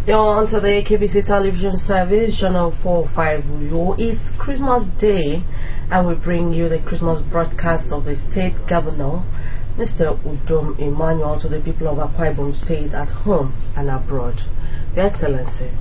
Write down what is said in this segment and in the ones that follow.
You're on to the KBC television service, Channel 450. It's Christmas Day, and we bring you the Christmas broadcast of the State Governor, Mr. Udom Emmanuel, to the people of Akwa Ibom State at home and abroad. Your Excellency.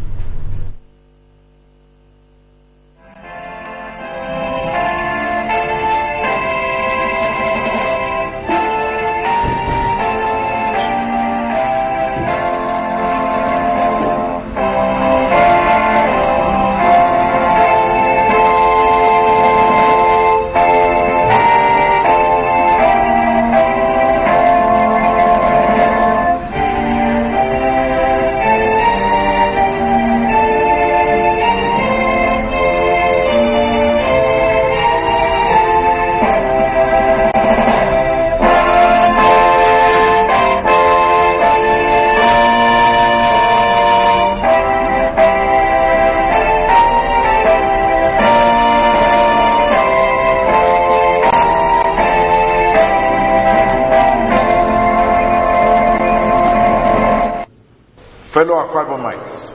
Fellow Akwa Ibomites,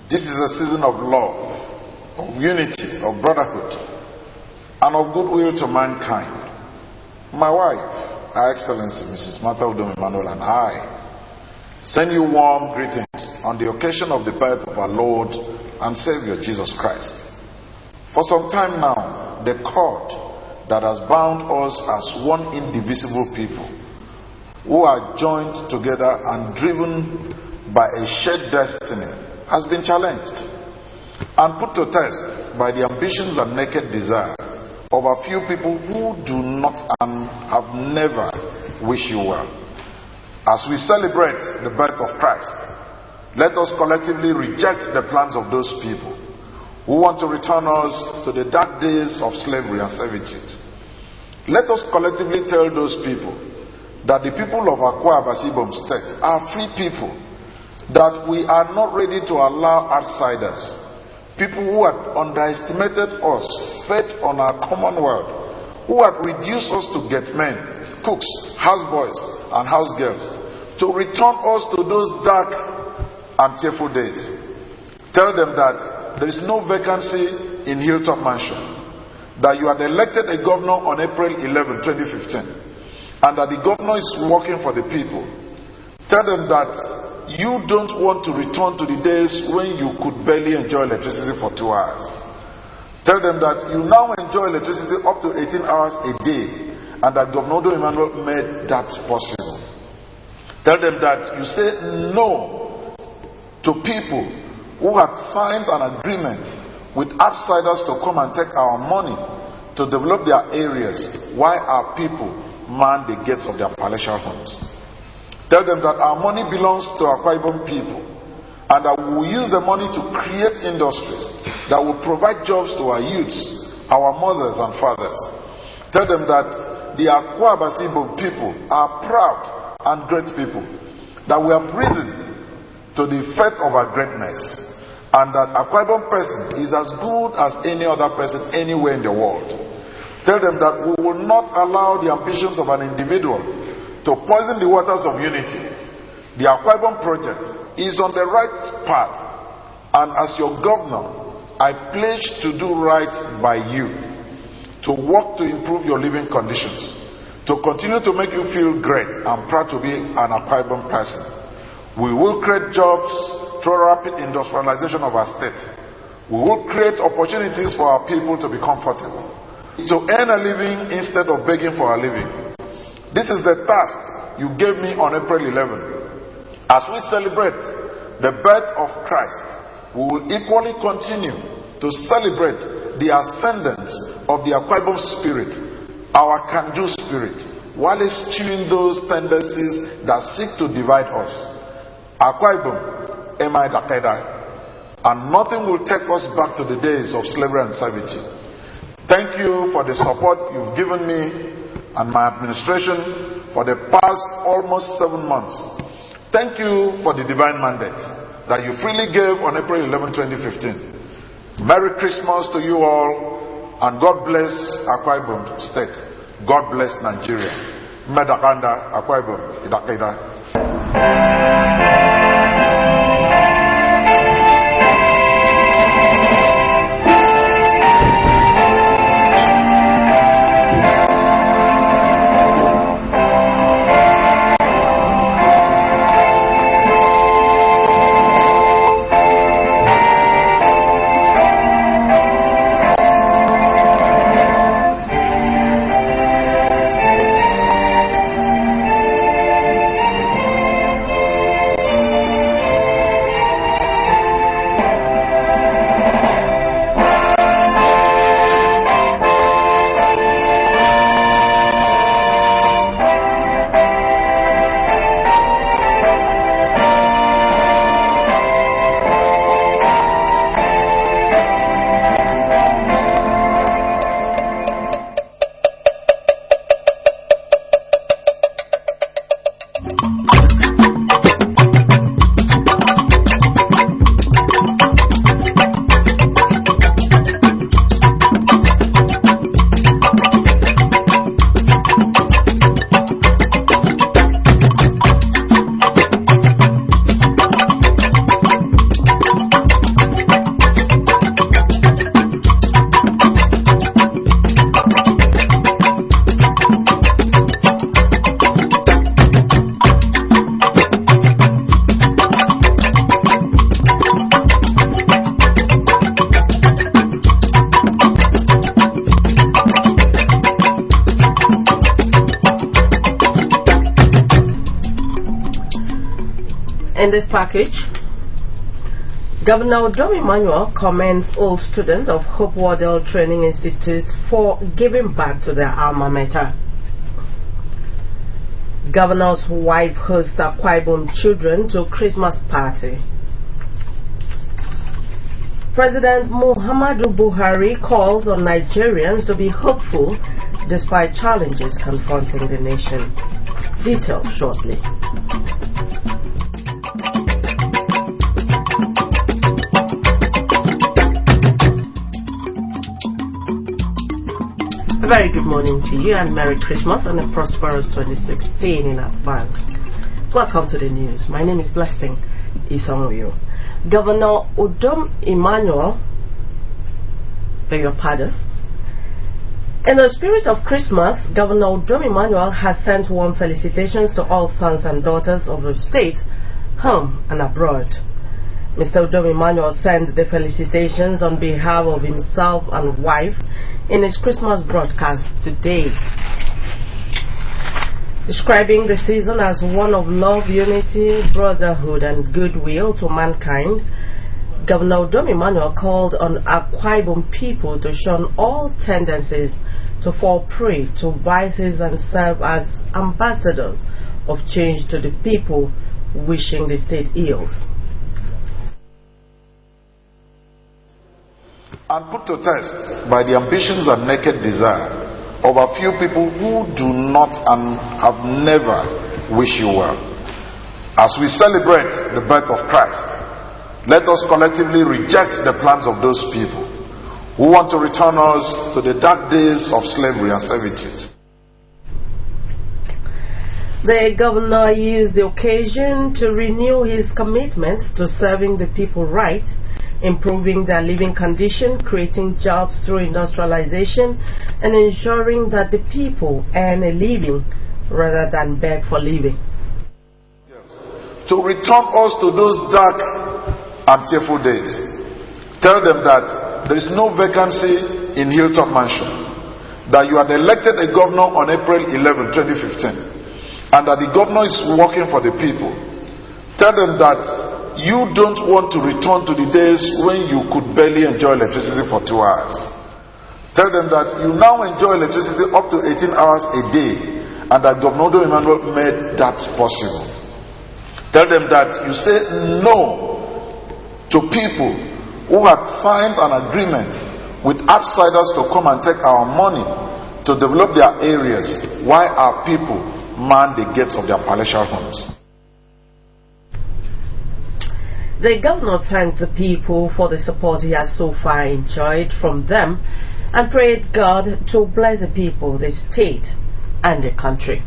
this is a season of love, of unity, of brotherhood, and of goodwill to mankind. My wife, Her Excellency Mrs. Martha Udom Emmanuel, and I send you warm greetings on the occasion of the birth of our Lord and Savior Jesus Christ. For some time now, the cord that has bound us as one indivisible people, who are joined together and driven by a shared destiny, has been challenged and put to test by the ambitions and naked desire of a few people who do not and have never wished you well. As we celebrate the birth of Christ, let us collectively reject the plans of those people who want to return us to the dark days of slavery and servitude. Let us collectively tell those people that the people of Akwa Ibom State are free people, that we are not ready to allow outsiders, people who had underestimated us, fed on our commonwealth, who had reduced us to get men, cooks, houseboys, and housegirls, to return us to those dark and tearful days. Tell them that there is no vacancy in Hilltop Mansion, that you had elected a governor on April 11, 2015, and that the governor is working for the people. Tell them that you don't want to return to the days when you could barely enjoy electricity for 2 hours. Tell them that you now enjoy electricity up to 18 hours a day, and that Governor Udom Emmanuel made that possible. Tell them that you say no to people who had signed an agreement with outsiders to come and take our money to develop their areas, while our people man the gates of their palatial homes. Tell them that our money belongs to Akwa Ibom people, and that we will use the money to create industries that will provide jobs to our youths, our mothers and fathers. Tell them that the Akwa Ibom people are proud and great people, that we have risen to the faith of our greatness, and that Akwa Ibom person is as good as any other person anywhere in the world. Tell them that we will not allow the ambitions of an individual to poison the waters of unity. The Akwa Ibom project is on the right path, and as your governor, I pledge to do right by you, to work to improve your living conditions, to continue to make you feel great and proud to be an Akwa Ibom person. We will create jobs through rapid industrialization of our state. We will create opportunities for our people to be comfortable, to earn a living instead of begging for a living. This is the task you gave me on April 11. As we celebrate the birth of Christ, we will equally continue to celebrate the ascendance of the Akwa Ibom spirit, our can-do spirit, while eschewing those tendencies that seek to divide us. Akwa Ibom, Emai Dakeda, and nothing will take us back to the days of slavery and servitude. Thank you for the support you've given me and my administration for the past almost 7 months. Thank you for the divine mandate that you freely gave on April 11, 2015. Merry Christmas to you all, and God bless Akwa Ibom State. God bless Nigeria. Medakanda Akwa Ibom Idakeda. In this package, Governor Udom Emmanuel commends all students of Hope Wardell Training Institute for giving back to their alma mater. Governor's wife hosts Akwa Ibom children to Christmas party. President Muhammadu Buhari calls on Nigerians to be hopeful despite challenges confronting the nation. Details shortly. A very good morning to you and Merry Christmas and a prosperous 2016 in advance. Welcome to the news. My name is Blessing Isonguyo. Governor Udom Emmanuel, beg your pardon. In the spirit of Christmas, Governor Udom Emmanuel has sent warm felicitations to all sons and daughters of the state, home and abroad. Mr. Udom Emmanuel sent the felicitations on behalf of himself and wife in his Christmas broadcast today. Describing the season as one of love, unity, brotherhood and goodwill to mankind, Governor Udom Emmanuel called on Akwa Ibom people to shun all tendencies to fall prey to vices and serve as ambassadors of change to the people wishing the state ills. And put to test by the ambitions and naked desire of a few people who do not and have never wished you well. As we celebrate the birth of Christ, let us collectively reject the plans of those people who want to return us to the dark days of slavery and servitude. The governor used the occasion to renew his commitment to serving the people right, improving their living condition, creating jobs through industrialization, and ensuring that the people earn a living rather than beg for living. To return us to those dark and tearful days. Tell them that there is no vacancy in Hilltop Mansion, that you had elected a governor on April 11, 2015, and that the governor is working for the people. Tell them that you don't want to return to the days when you could barely enjoy electricity for 2 hours. Tell them that you now enjoy electricity up to 18 hours a day, and that Governor Udom Emmanuel made that possible. Tell them that you say no to people who had signed an agreement with outsiders to come and take our money to develop their areas while our people man the gates of their palatial homes. The governor thanked the people for the support he has so far enjoyed from them and prayed God to bless the people, the state, and the country.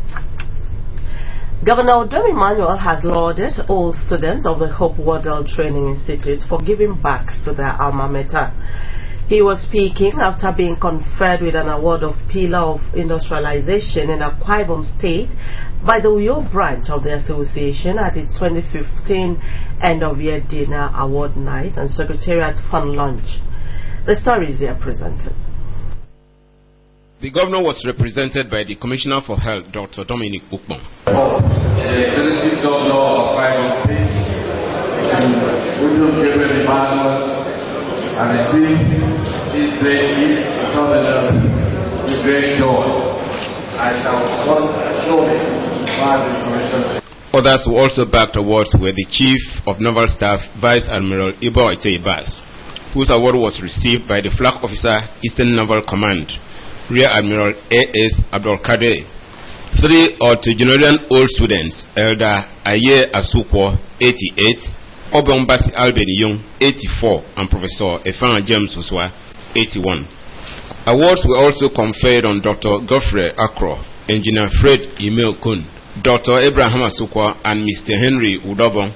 Governor Udom Emmanuel has lauded all students of the Hope Wardell Training Institute for giving back to their alma mater. He was speaking after being conferred with an award of Pillar of Industrialization in Akwa Ibom State by the Uyo branch of the association at its 2015 end-of-year dinner award night and secretariat fun lunch. The stories here presented. The governor was represented by the Commissioner for Health, Dr. Dominic Ukpong. The governor of Akwa Ibom State, and I see this great with great joy. I shall surely pass this commission. Others who also backed awards were the Chief of Naval Staff, Vice Admiral Ibo Ite Ibas, whose award was received by the Flag Officer, Eastern Naval Command, Rear Admiral A.S. Abdul Kader. 3 octogenarian old students, Elder Aye Asukwo, 88, Obombasi Albeni Young, 84, and Professor Efan James Uswa, 81. Awards were also conferred on Dr. Godfrey Akro, Engineer Fred Emil Kun, Dr. Abraham Asukwa, and Mr. Henry Udobon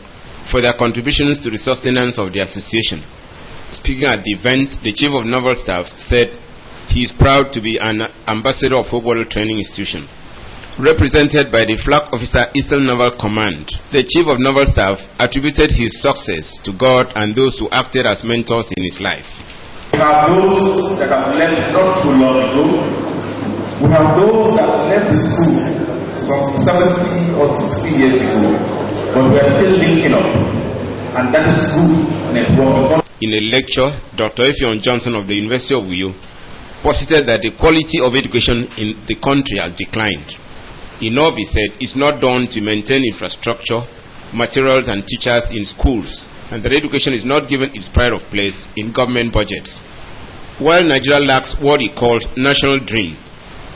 for their contributions to the sustenance of the association. Speaking at the event, the Chief of Naval Staff said he is proud to be an ambassador of Hope Wardell Training Institution. Represented by the Flag Officer, Eastern Naval Command, the Chief of Naval Staff attributed his success to God and those who acted as mentors in his life. We have those that have left not too long ago. We have those that left the school some 70 or 60 years ago. but we are still linking up, and that is good network. In a lecture, Dr. Effiong Johnson of the University of Uyo posited that the quality of education in the country has declined. Enough, he said, is not done to maintain infrastructure, materials and teachers in schools, and that education is not given its pride of place in government budgets. While Nigeria lacks what he called national dream,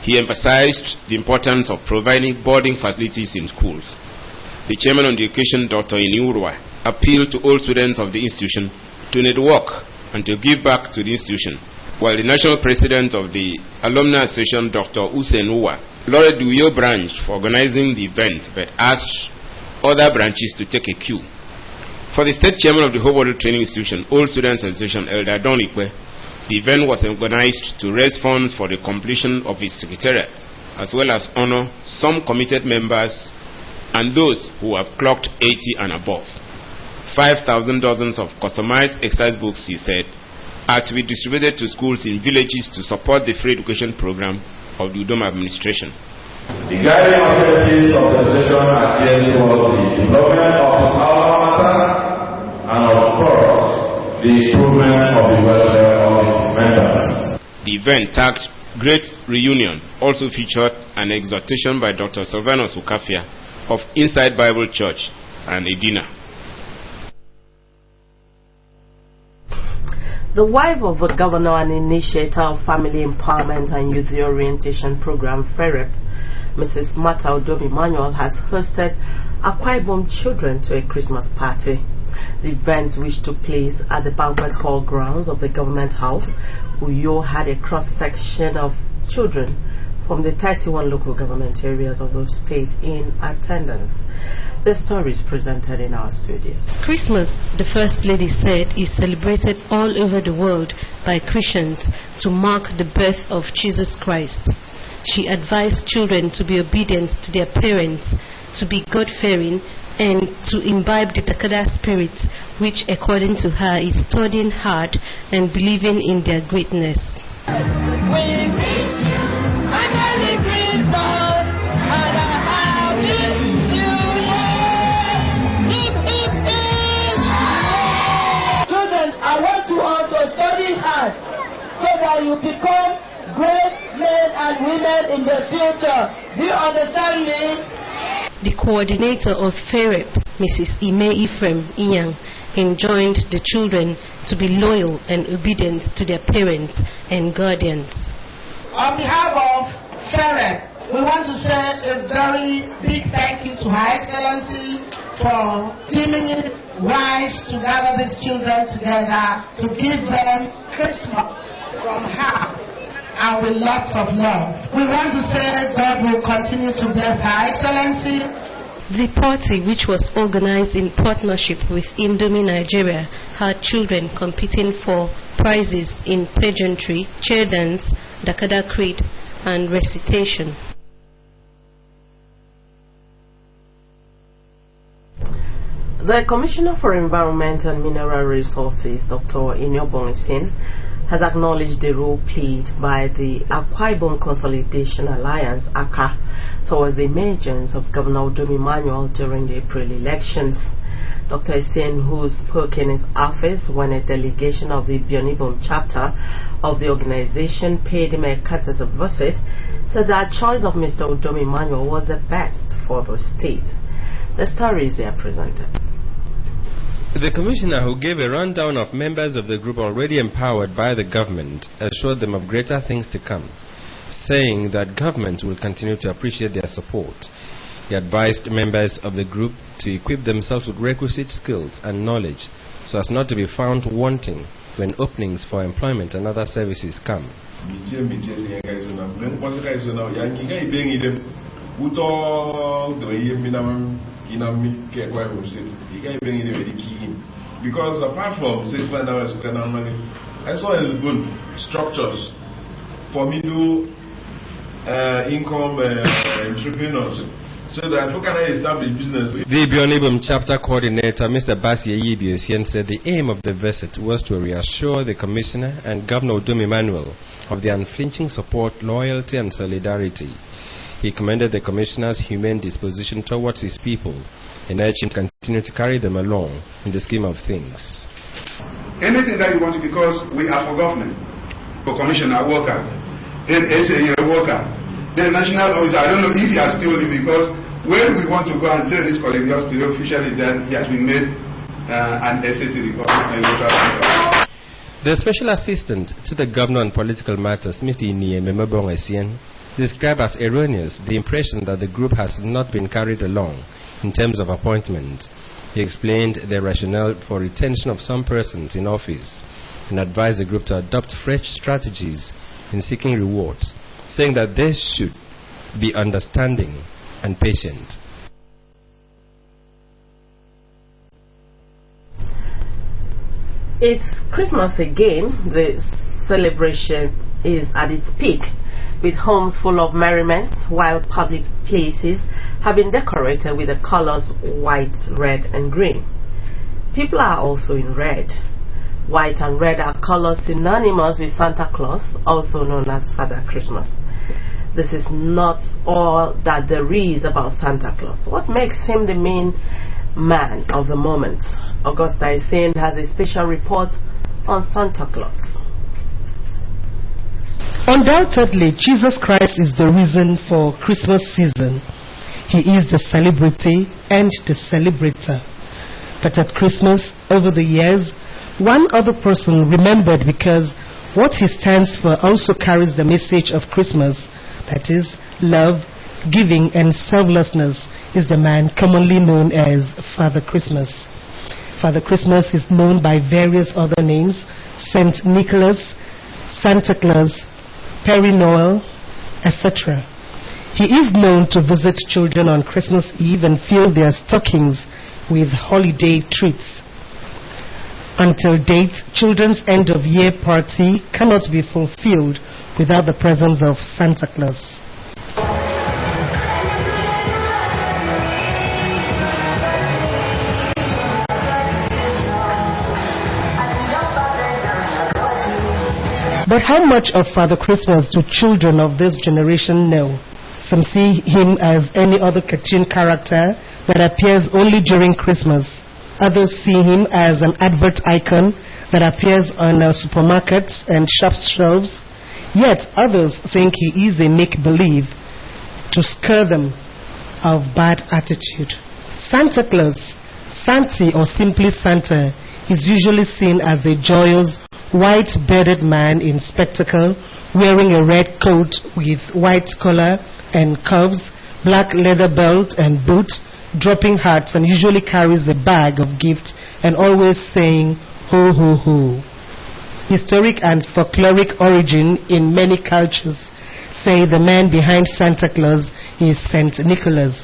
he emphasized the importance of providing boarding facilities in schools. The chairman on the occasion, Dr. Iniurwa, appealed to all students of the institution to network and to give back to the institution, while the national president of the Alumni Association, Dr. Usain Uwa, lauded the Uyo branch for organizing the event but asked other branches to take a cue. For the state chairman of the Whole World Training Institution, Old Students Association, Elder Donikwe, the event was organized to raise funds for the completion of its secretariat, as well as honor some committed members and those who have clocked 80 and above. 5,000 dozens of customized exercise books, he said, are to be distributed to schools in villages to support the free education program of the Udom administration. The guiding objectives of the session are geared towards the development of its alma mater and, of course, the improvement of the welfare of its members. The event, tagged Great Reunion, also featured an exhortation by Dr. Sylvanus Ukafia of Inside Bible Church and a dinner. The wife of the governor and initiator of Family Empowerment and Youth Orientation Program, FEREP, Mrs. Martha Udom Emmanuel, has hosted Akwa Ibom children to a Christmas party. The event, which took place at the banquet hall grounds of the government house, Uyo, had a cross-section of children from the 31 local government areas of the state in attendance. The story is presented in our studios. Christmas, the First Lady said, is celebrated all over the world by Christians to mark the birth of Jesus Christ. She advised children to be obedient to their parents, to be God-fearing, and to imbibe the Takada spirit, which, according to her, is studying hard and believing in their greatness. We wish you a Merry Christmas and a Happy New Year. Hip, hip, hip. Children, I want you all to study hard so that you become great men and women in the future. Do you understand me? The coordinator of FEREP, Mrs. Ime Ephraim Inyang, enjoined the children to be loyal and obedient to their parents and guardians. On behalf of FEREP, we want to say a very big thank you to Her Excellency for deeming it wise to gather these children together to give them Christmas from her, and with lots of love. We want to say God will continue to bless Her Excellency. The party, which was organized in partnership with Indomie Nigeria, had children competing for prizes in pageantry, chair dance, Dakada creed, and recitation. The Commissioner for Environment and Mineral Resources, Dr. Iniobong Isin, has acknowledged the role played by the Akwa Ibom Consolidation Alliance, ACA, towards the emergence of Governor Udom Emmanuel during the April elections. Dr. Isin, who spoke in his office when a delegation of the Bionibom chapter of the organization paid him a courteous visit, said that choice of Mr. Udom Emmanuel was the best for the state. The stories are presented. The commissioner, who gave a rundown of members of the group already empowered by the government, assured them of greater things to come, saying that government will continue to appreciate their support. He advised members of the group to equip themselves with requisite skills and knowledge so as not to be found wanting when openings for employment and other services come. Because apart from I saw as good structures for middle income entrepreneurs, so that how can I establish business? The Bionibom chapter coordinator, Mr. Basi Yibiosen, said the aim of the visit was to reassure the commissioner and Governor Udom Emmanuel of their unflinching support, loyalty and solidarity. He commended the commissioner's humane disposition towards his people and urged him to continue to carry them along in the scheme of things. Anything that you want to, because we are for government, for commissioner, worker, then SAA worker, then national officer. I don't know if he has still living, because when we want to go and tell this colleague officially that he has been made an SA to the government. The Special Assistant to the Governor on Political Matters, Mr. Inyeme Mebong-Essien, described as erroneous the impression that the group has not been carried along in terms of appointment. He explained their rationale for retention of some persons in office and advised the group to adopt fresh strategies in seeking rewards, saying that they should be understanding and patient. It's Christmas again. The celebration is at its peak, with homes full of merriment, while public places have been decorated with the colors white, red, and green. People are also in red. White and red are colors synonymous with Santa Claus, also known as Father Christmas. This is not all that there is about Santa Claus. What makes him the main man of the moment? Augusta Essien has a special report on Santa Claus. Undoubtedly, Jesus Christ is the reason for Christmas season. He is the celebrity and the celebrator. But at Christmas, over the years, one other person remembered, because what he stands for also carries the message of Christmas, that is, love, giving, and selflessness, is the man commonly known as Father Christmas. Father Christmas is known by various other names: Saint Nicholas, Santa Claus, Père Noël, etc. He is known to visit children on Christmas Eve and fill their stockings with holiday treats. Until date, children's end-of-year party cannot be fulfilled without the presence of Santa Claus. But how much of Father Christmas do children of this generation know? Some see him as any other cartoon character that appears only during Christmas. Others see him as an advert icon that appears on supermarkets and shop shelves. Yet others think he is a make-believe to scare them of bad attitude. Santa Claus, Santi, or simply Santa, is usually seen as a joyous, white-bearded man in spectacle, wearing a red coat with white collar and cuffs, black leather belt and boots, dropping hats, and usually carries a bag of gifts and always saying, ho ho ho. Historic and folkloric origin in many cultures say the man behind Santa Claus is Saint Nicholas,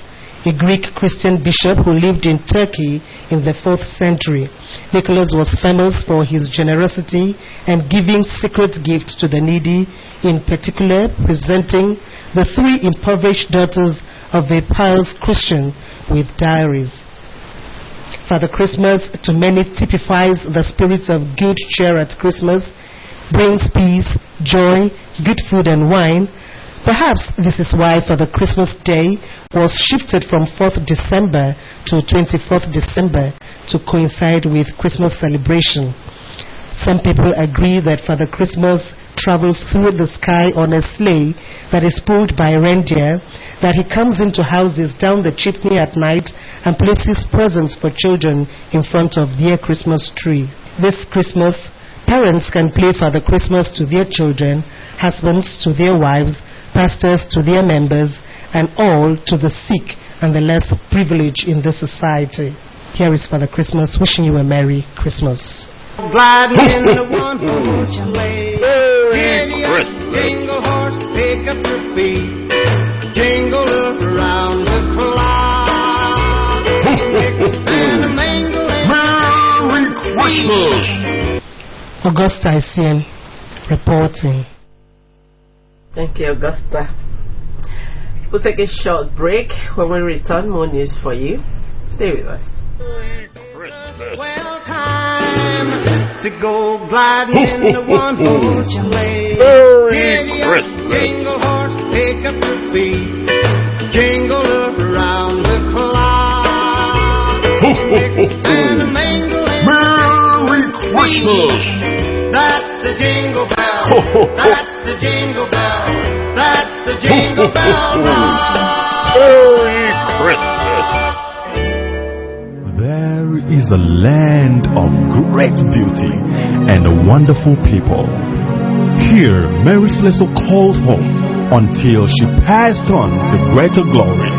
a Greek Christian bishop who lived in Turkey in the 4th century. Nicholas was famous for his generosity and giving secret gifts to the needy, in particular presenting the 3 impoverished daughters of a pious Christian with diaries. Father Christmas to many typifies the spirit of good cheer at Christmas, brings peace, joy, good food and wine. Perhaps this is why Father Christmas Day was shifted from 4th December to 24th December to coincide with Christmas celebration. Some people agree that Father Christmas travels through the sky on a sleigh that is pulled by reindeer, that he comes into houses down the chimney at night and places presents for children in front of their Christmas tree. This Christmas, parents can play Father Christmas to their children, husbands to their wives, pastors to their members, and all to the sick and the less privileged in this society. Here is Father Christmas wishing you a Merry Christmas. Gliding in the one-horse sleigh, giddy up, jingle horse, pick up your feet, jingle around the clock. Mix and a mingle and Merry Christmas! Augusta Essien reporting. Thank you, Augusta. We'll take a short break. When we return, more news for you. Stay with us. Well, time to go gliding in the one-horse sleigh. Giddy up, jingle horse, pick up your feet, jingle around the clock. and a mingle and Merry Christmas! that's the jingle bell. That's the jingle bell. That's the jingle bell rock. Merry Christmas! There is a land of great beauty and wonderful people. Here, Mary Slessor called home until she passed on to greater glory.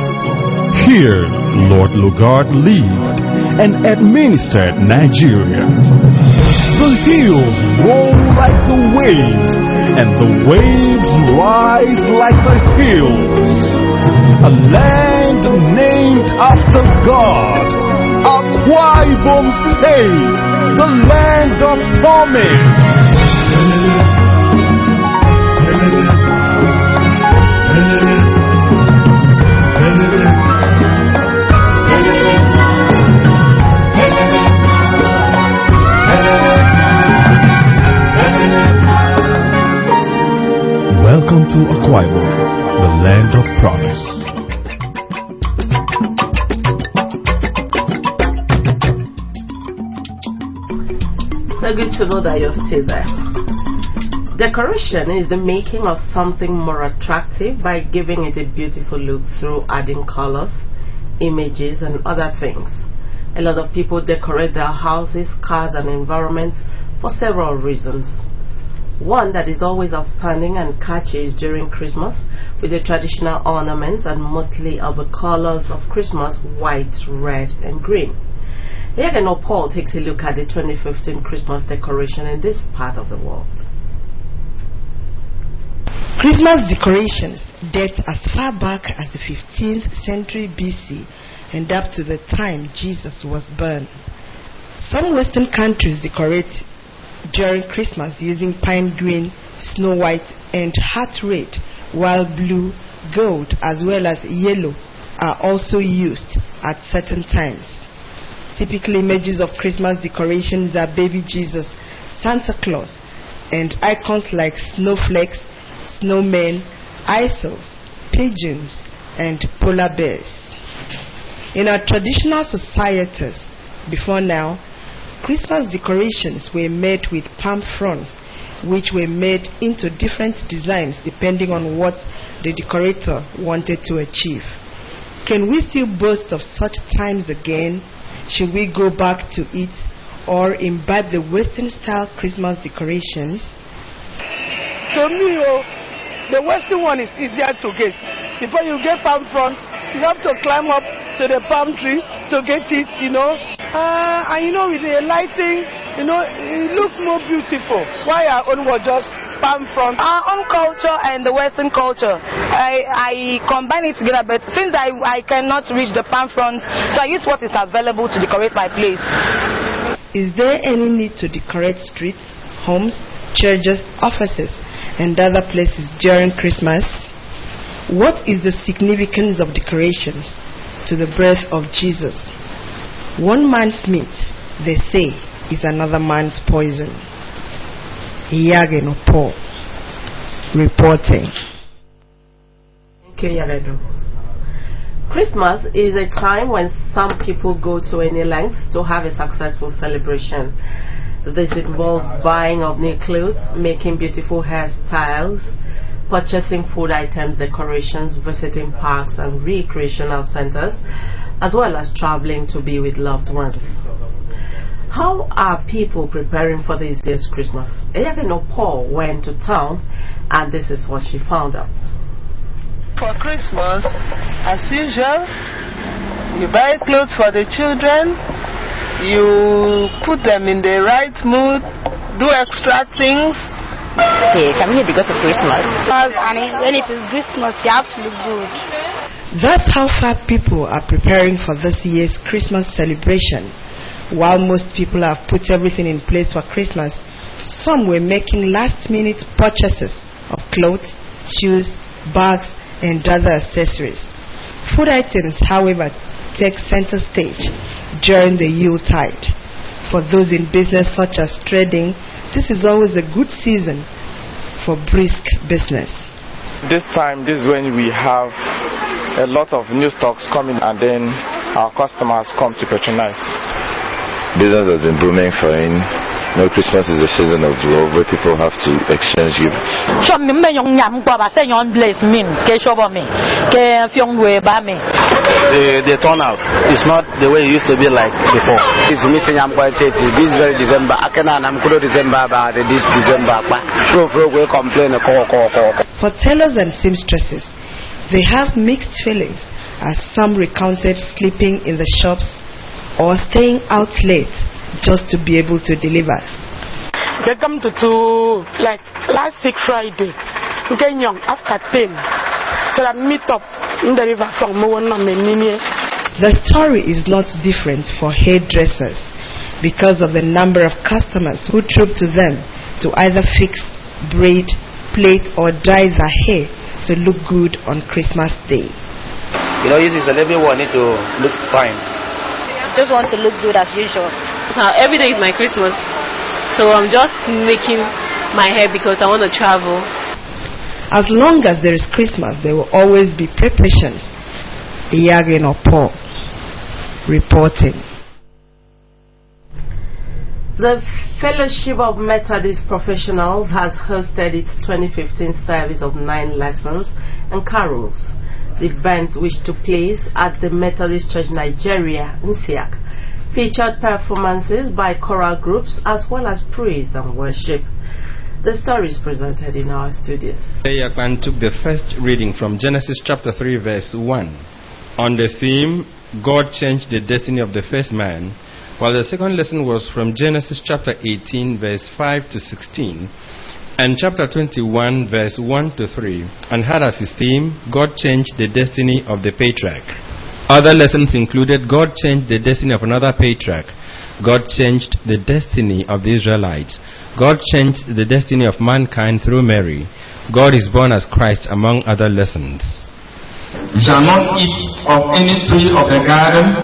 Here, Lord Lugard lived and administered Nigeria. The hills roll like the waves, and the waves rise like the hills. A land named after God, Akwa Ibom State, the land of promise. Welcome to Akwa Ibom, the land of promise. So good to know that you're still there. Decoration is the making of something more attractive by giving it a beautiful look through adding colors, images, and other things. A lot of people decorate their houses, cars, and environments for several reasons. One that is always outstanding and catchy is during Christmas, with the traditional ornaments and mostly of the colors of Christmas: white, red, and green. Yagano Paul takes a look at the 2015 Christmas decoration in this part of the world. Christmas decorations date as far back as the 15th century BC and up to the time Jesus was born. Some Western countries decorate during Christmas using pine green, snow white, and heart red, while blue, gold, as well as yellow are also used at certain times. Typical images of Christmas decorations are baby Jesus, Santa Claus, and icons like snowflakes, snowmen, icicles, pigeons, and polar bears. In our traditional societies before now, Christmas decorations were made with palm fronds, which were made into different designs depending on what the decorator wanted to achieve. Can we still boast of such times again? Should we go back to it or imbibe the Western style Christmas decorations? To me, the Western one is easier to get. Before you get palm fronds, you have to climb up to the palm tree to get it, and with the lighting, it looks more beautiful. Why our own was just palm front? Our own culture and the Western culture, I combine it together, but since I cannot reach the palm front, so I use what is available to decorate my place. Is there any need to decorate streets, homes, churches, offices, and other places during Christmas? What is the significance of decorations to the birth of Jesus? One man's meat, they say, is another man's poison. Yageno Paul reporting. Thank you, Yageno. Christmas is a time when some people go to any lengths to have a successful celebration. This involves buying of new clothes, making beautiful hairstyles, purchasing food items, decorations, visiting parks and recreational centers, as well as traveling to be with loved ones. How are people preparing for this year's Christmas? Eyageno Paul went to town, and this is what she found out. For Christmas, as usual, you buy clothes for the children, you put them in the right mood, do extra things. Okay, come here because of Christmas. And when it is Christmas, you have to look good. That's how far people are preparing for this year's Christmas celebration. While most people have put everything in place for Christmas, some were making last-minute purchases of clothes, shoes, bags, and other accessories. Food items, however, take center stage during the Yuletide. For those in business such as trading, this is always a good season for brisk business. This time, this is when we have a lot of new stocks coming, and then our customers come to patronize. Business has been booming for in. Christmas is the season of love where people have to exchange gifts. The turnout is not the way it used to be like before. It's missing this very December. I can December this December. We complain. For tailors and seamstresses, they have mixed feelings as some recounted sleeping in the shops or staying out late just to be able to deliver. They come to like last week Friday, after 10, so that meet up in the river from The story is not different for hairdressers because of the number of customers who troop to them to either fix, braid, plait or dye their hair to look good on Christmas Day. Easy is everyone need to look fine. Just want to look good as usual. Every day is my Christmas, so I'm just making my hair because I want to travel. As long as there is Christmas, there will always be preparations. Iyagin or Paul reporting. The Fellowship of Methodist Professionals has hosted its 2015 service of 9 lessons and carols. The events, which took place at the Methodist Church Nigeria, NSIAC, featured performances by choral groups as well as praise and worship. The story is presented in our studios. Yakman took the first reading from Genesis chapter 3 verse 1 on the theme, God changed the destiny of the first man, while the second lesson was from Genesis chapter 18 verse 5 to 16 and chapter 21 verse 1 to 3 and had as his theme, God changed the destiny of the patriarch. Other lessons included God changed the destiny of another patriarch, God changed the destiny of the Israelites, God changed the destiny of mankind through Mary, God is born as Christ, among other lessons. You shall not eat of any tree of the garden.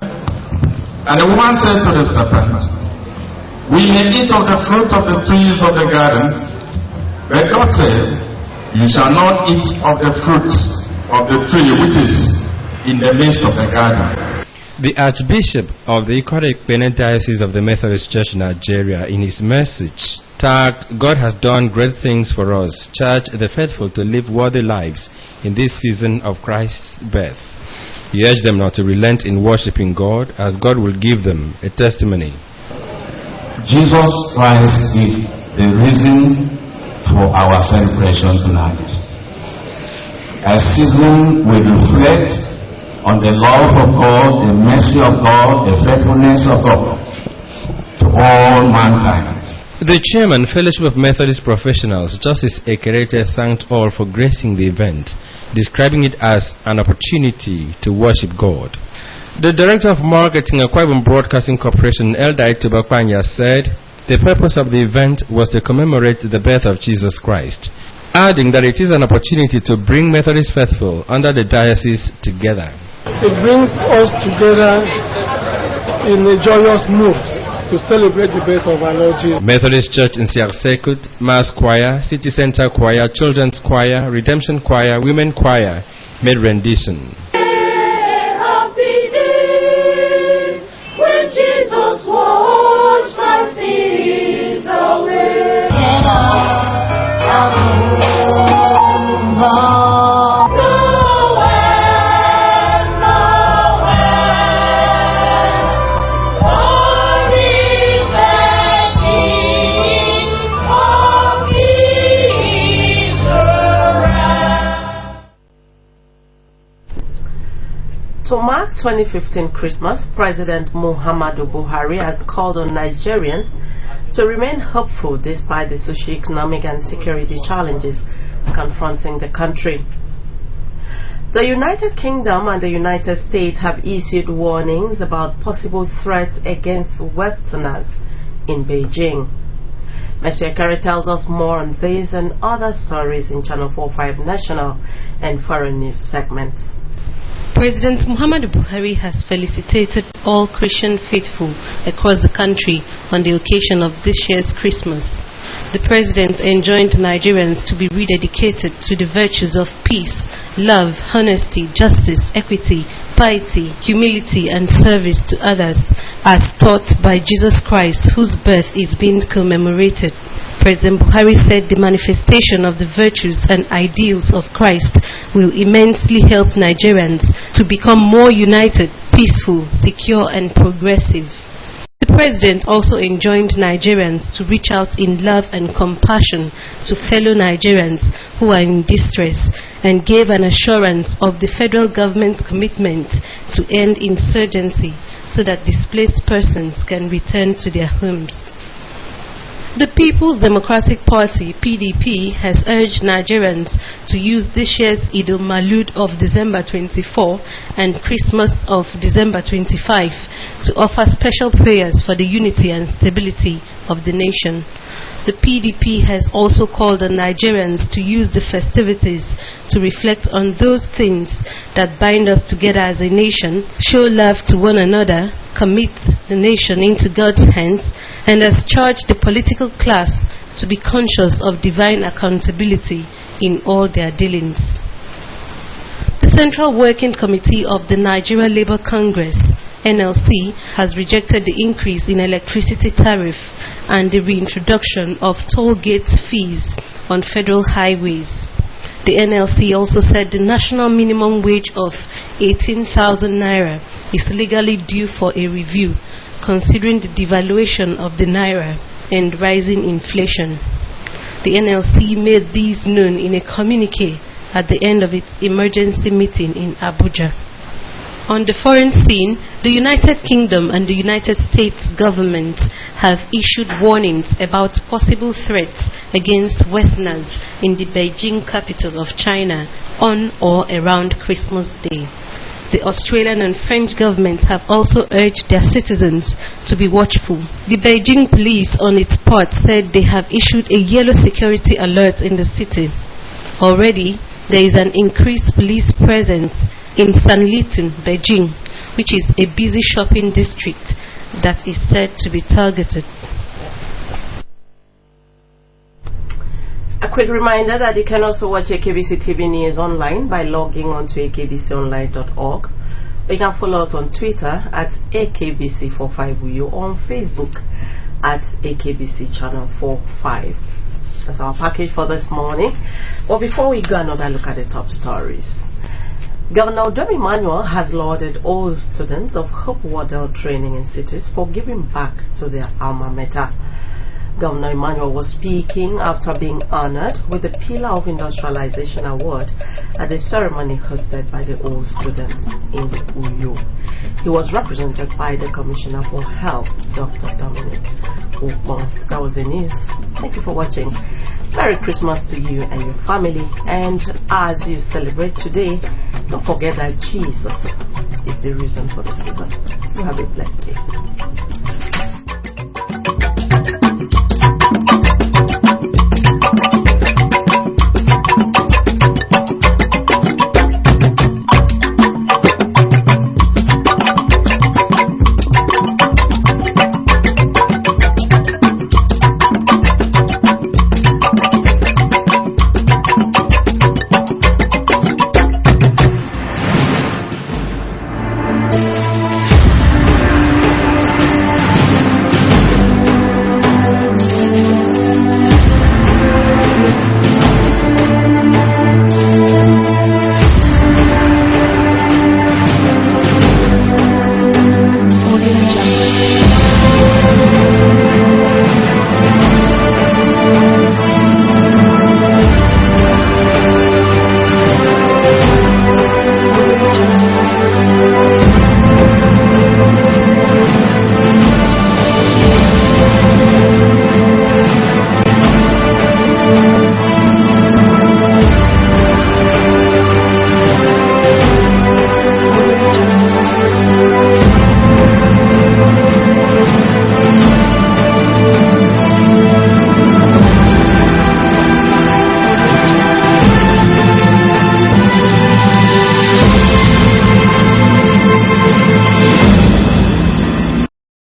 And the woman said to the serpent, we may eat of the fruit of the trees of the garden, but God said, you shall not eat of the fruit of the tree which is in the midst of the garden. The Archbishop of the Ikot-Ekpene Diocese of the Methodist Church in Nigeria, in his message tagged, God has done great things for us, charged the faithful to live worthy lives in this season of Christ's birth. He urged them not to relent in worshiping God, as God will give them a testimony. Jesus Christ is the reason for our celebration tonight. A season will reflect on the love of God, the mercy of God, the faithfulness of God to all mankind. The chairman, Fellowship of Methodist Professionals, Justice Ekerete, thanked all for gracing the event, describing it as an opportunity to worship God. The Director of Marketing, Akwa Ibom Broadcasting Corporation, Elder Itubakwanya, said the purpose of the event was to commemorate the birth of Jesus Christ, adding that it is an opportunity to bring Methodist faithful under the diocese together. It brings us together in a joyous mood to celebrate the birth of our Lord Jesus. Methodist Church in Siarsekut, Mass Choir, City Center Choir, Children's Choir, Redemption Choir, Women Choir made rendition. Happy day when Jesus washed my sins away. To mark 2015 Christmas, President Muhammadu Buhari has called on Nigerians to remain hopeful despite the socio-economic and security challenges confronting the country. The United Kingdom and the United States have issued warnings about possible threats against Westerners in Beijing. Mr. Ekere tells us more on this and other stories in Channel 45 National and Foreign News segments. President Muhammadu Buhari has felicitated all Christian faithful across the country on the occasion of this year's Christmas. The president enjoined Nigerians to be rededicated to the virtues of peace, love, honesty, justice, equity, piety, humility, and service to others, as taught by Jesus Christ, whose birth is being commemorated. President Buhari said the manifestation of the virtues and ideals of Christ will immensely help Nigerians to become more united, peaceful, secure, and progressive. The President also enjoined Nigerians to reach out in love and compassion to fellow Nigerians who are in distress, and gave an assurance of the federal government's commitment to end insurgency so that displaced persons can return to their homes. The People's Democratic Party, PDP, has urged Nigerians to use this year's Eid al-Maulud of December 24 and Christmas of December 25 to offer special prayers for the unity and stability of the nation. The PDP has also called on Nigerians to use the festivities to reflect on those things that bind us together as a nation, show love to one another, commit the nation into God's hands, and has charged the political class to be conscious of divine accountability in all their dealings. The Central Working Committee of the Nigeria Labour Congress, NLC, has rejected the increase in electricity tariff and the reintroduction of toll gates fees on federal highways. The NLC also said the national minimum wage of 18,000 naira is legally due for a review, considering the devaluation of the naira and rising inflation. The NLC made these known in a communique at the end of its emergency meeting in Abuja. On the foreign scene, the United Kingdom and the United States governments have issued warnings about possible threats against Westerners in the Beijing capital of China on or around Christmas Day. The Australian and French governments have also urged their citizens to be watchful. The Beijing police, on its part, said they have issued a yellow security alert in the city. Already, there is an increased police presence in Sanlitun, Beijing, which is a busy shopping district that is said to be targeted. A quick reminder that you can also watch AKBC TV News online by logging on to akbconline.org. You can follow us on Twitter at AKBC45UU or on Facebook at AKBC Channel 45. That's our package for this morning. But before we go, another look at the top stories. Governor Udom Emmanuel has lauded all students of Hope Waddell Training Institute for giving back to their alma mater. Governor Emmanuel was speaking after being honored with the Pillar of Industrialization Award at the ceremony hosted by the old students in Uyo. He was represented by the Commissioner for Health, Dr. Dominic Okpong. That was the news. Thank you for watching. Merry Christmas to you and your family, and as you celebrate today, don't forget that Jesus is the reason for the season. You have a blessed day.